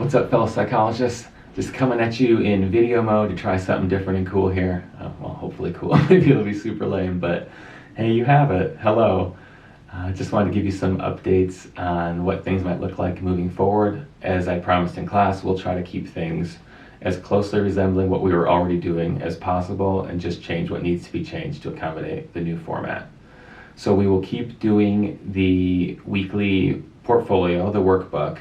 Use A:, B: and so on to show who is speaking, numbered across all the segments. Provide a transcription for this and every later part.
A: What's up, fellow psychologists? Just coming at you in video mode to try something different and cool here. Well, hopefully cool. Maybe it'll be super lame, but hey, you have it. Hello. Just wanted to give you some updates on what things might look like moving forward. As I promised in class, we'll try to keep things as closely resembling what we were already doing as possible and just change what needs to be changed to accommodate the new format. So we will keep doing the weekly portfolio, the workbook.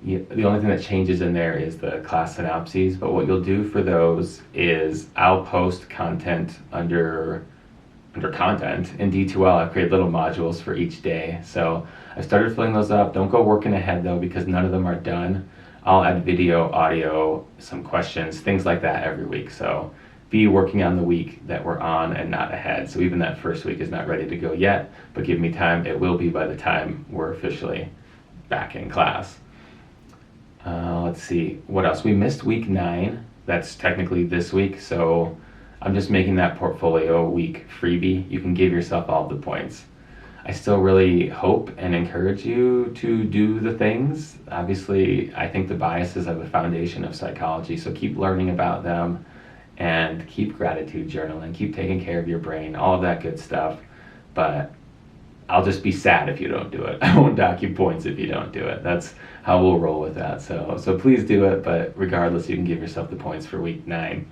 A: The only thing that changes in there is the class synopses, but what you'll do for those is I'll post content under content in D2L. I've created little modules for each day. So I started filling those up. Don't go working ahead though, because none of them are done. I'll add video, audio, some questions, things like that every week. So be working on the week that we're on and not ahead. So even that first week is not ready to go yet, but give me time. It will be by the time we're officially back in class. Let's see, what else? We missed week 9. That's technically this week, so I'm just making that portfolio week freebie. You can give yourself all the points. I still really hope and encourage you to do the things. Obviously, I think the biases are the foundation of psychology, so keep learning about them and keep gratitude journaling, keep taking care of your brain, all of that good stuff. But I'll just be sad if you don't do it. I won't dock you points if you don't do it. That's how we'll roll with that. So please do it, but regardless, you can give yourself the points for week 9.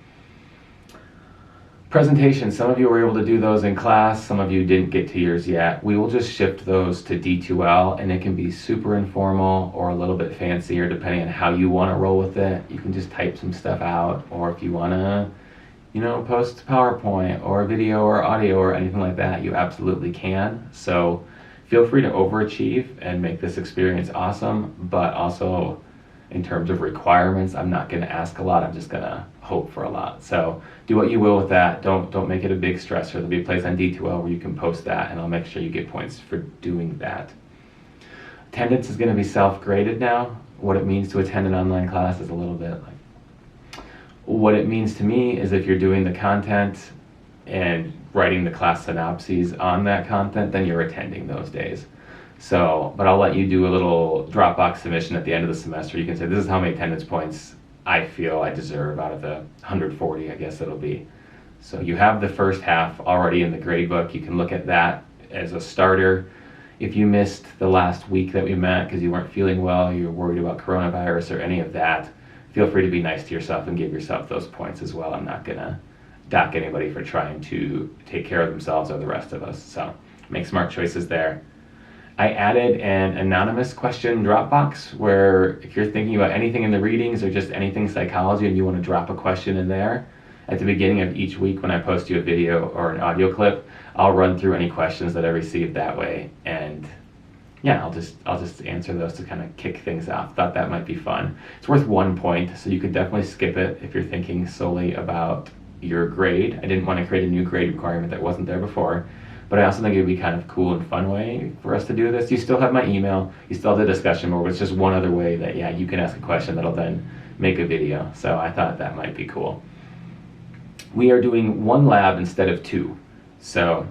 A: Presentations, some of you were able to do those in class, some of you didn't get to yours yet. We will just shift those to D2L, and it can be super informal or a little bit fancier depending on how you want to roll with it. You can just type some stuff out, or if you want to post PowerPoint or video or audio or anything like that, you absolutely can. So feel free to overachieve and make this experience awesome, but also in terms of requirements, I'm not going to ask a lot, I'm just going to hope for a lot. So do what you will with that. Don't make it a big stressor. There'll be a place on D2L where you can post that, and I'll make sure you get points for doing that. Attendance is going to be self-graded now. What it means to attend an online class is a little bit like, what it means to me is if you're doing the content and writing the class synopses on that content, then you're attending those days. So, but I'll let you do a little Dropbox submission at the end of the semester. You can say, this is how many attendance points I feel I deserve out of the 140, I guess it'll be. So you have the first half already in the grade book. You can look at that as a starter. If you missed the last week that we met because you weren't feeling well, you were worried about coronavirus or any of that, feel free to be nice to yourself and give yourself those points as well. I'm not gonna dock anybody for trying to take care of themselves or the rest of us. So make smart choices there. I added an anonymous question Dropbox where if you're thinking about anything in the readings or just anything psychology and you want to drop a question in there, at the beginning of each week when I post you a video or an audio clip, I'll run through any questions that I received that way, and yeah, I'll just answer those to kind of kick things off. Thought that might be fun. It's worth 1 point, so you could definitely skip it if you're thinking solely about your grade. I didn't want to create a new grade requirement that wasn't there before, but I also think it would be kind of cool and fun way for us to do this. You still have my email, you still have the discussion board, but it's just one other way that, yeah, you can ask a question that'll then make a video. So I thought that might be cool. We are doing 1 lab instead of 2. So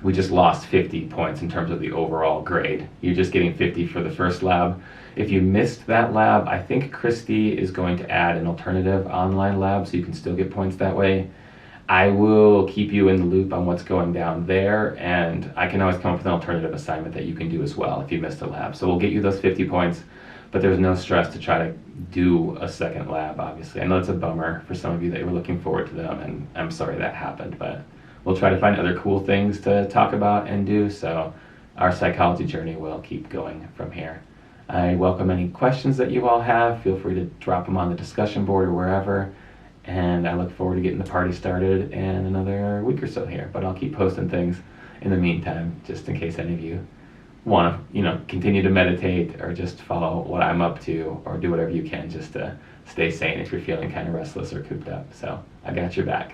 A: we just lost 50 points in terms of the overall grade. You're just getting 50 for the first lab. If you missed that lab, I think Christy is going to add an alternative online lab so you can still get points that way. I will keep you in the loop on what's going down there, and I can always come up with an alternative assignment that you can do as well if you missed a lab. So we'll get you those 50 points, but there's no stress to try to do a second lab, obviously. I know it's a bummer for some of you that were looking forward to them, and I'm sorry that happened, but we'll try to find other cool things to talk about and do, so our psychology journey will keep going from here. I welcome any questions that you all have. Feel free to drop them on the discussion board or wherever, and I look forward to getting the party started in another week or so here, but I'll keep posting things in the meantime, just in case any of you want to, continue to meditate or just follow what I'm up to or do whatever you can just to stay sane if you're feeling kind of restless or cooped up. So I got your back.